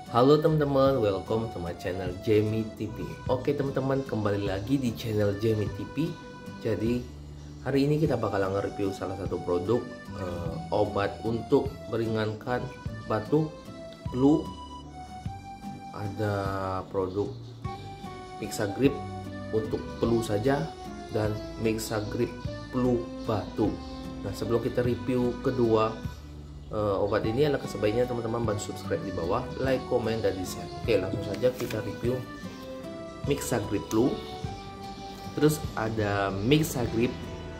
Halo teman-teman, welcome to my channel Jamie TV. Oke teman-teman, kembali lagi di channel Jamie TV. Jadi hari ini kita bakalan nge-review salah satu produk obat untuk meringankan batuk, flu. Ada produk Mixagrip untuk flu saja dan Mixagrip flu batuk. Nah, sebelum kita review kedua obat ini, alangkah sebaiknya teman-teman bantu subscribe di bawah, like, komen, dan di share. Oke, langsung saja kita review Mixagrip flu. Terus ada Mixagrip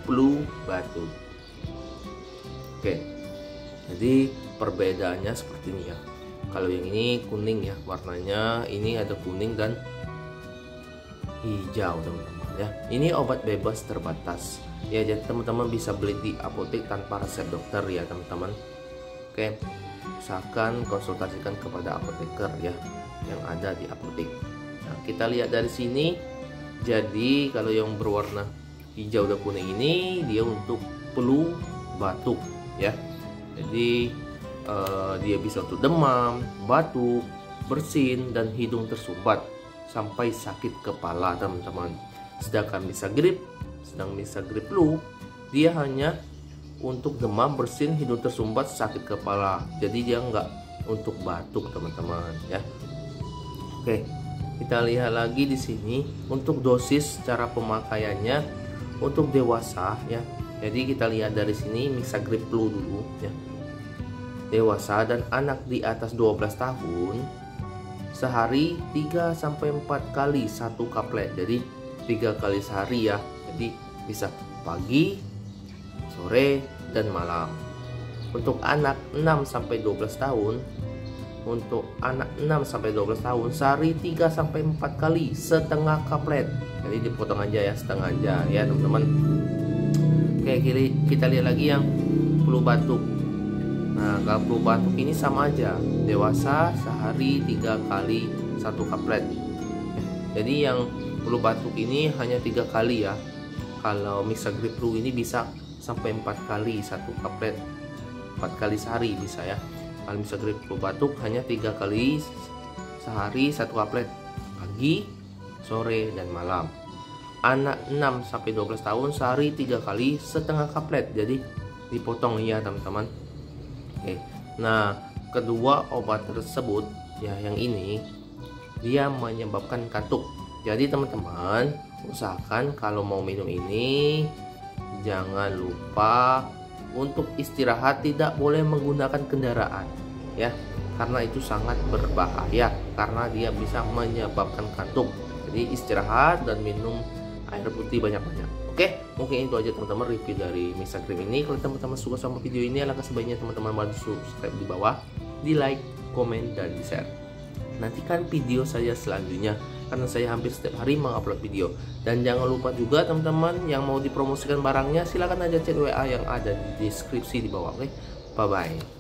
flu batuk. Oke, jadi perbedaannya seperti ini ya. Kalau yang ini kuning ya warnanya, ini ada kuning dan hijau teman-teman ya. Ini obat bebas terbatas ya, jadi teman-teman bisa beli di apotek tanpa resep dokter ya teman-teman. Oke, usahakan konsultasikan kepada apoteker ya yang ada di apotek. Nah, kita lihat dari sini. Jadi kalau yang berwarna hijau dan kuning ini dia untuk flu batuk ya. Jadi dia bisa untuk demam, batuk, bersin, dan hidung tersumbat sampai sakit kepala teman-teman. Sedangkan Mixagrip flu dia hanya untuk demam, bersin, hidung tersumbat, sakit kepala. Jadi dia nggak untuk batuk teman-teman ya. Oke, kita lihat lagi di sini untuk dosis cara pemakaiannya untuk dewasa ya. Jadi kita lihat dari sini Mixagrip flu dulu ya. Dewasa dan anak di atas 12 tahun sehari 3-4 kali satu kaplet. Jadi 3 kali sehari ya. Jadi bisa pagi, sore, dan malam. Untuk anak 6-12 tahun, sehari 3-4 kali setengah kaplet. Jadi dipotong aja ya, setengah aja ya teman-teman. Oke, kita lihat lagi yang flu batuk. Nah, kalau flu batuk ini sama aja, dewasa sehari 3 kali satu kaplet. Jadi yang flu batuk ini hanya 3 kali ya. Kalau Mixagrip flu ini bisa sampai 4 kali satu kaplet, 4 kali sehari bisa ya. Kalau Mixagrip flu batuk hanya 3 kali sehari satu kaplet, pagi, sore, dan malam. Anak 6-12 tahun sehari 3 kali setengah kaplet. Jadi dipotong ya teman-teman. Oke. Nah, kedua obat tersebut ya, yang ini dia menyebabkan kantuk. Jadi teman-teman usahakan kalau mau minum ini jangan lupa untuk istirahat, tidak boleh menggunakan kendaraan ya, karena itu sangat berbahaya karena dia bisa menyebabkan kantuk. Jadi istirahat dan minum air putih banyak-banyak. Oke, mungkin itu aja teman-teman review dari Mixagrip ini. Kalau teman-teman suka sama video ini, alangkah sebaiknya teman-teman bantu subscribe di bawah, di like, komen, dan di share. Nantikan video saya selanjutnya karena saya hampir setiap hari mengupload video. Dan jangan lupa juga teman-teman yang mau dipromosikan barangnya, silahkan aja chat WA yang ada di deskripsi di bawah. Oke, bye bye.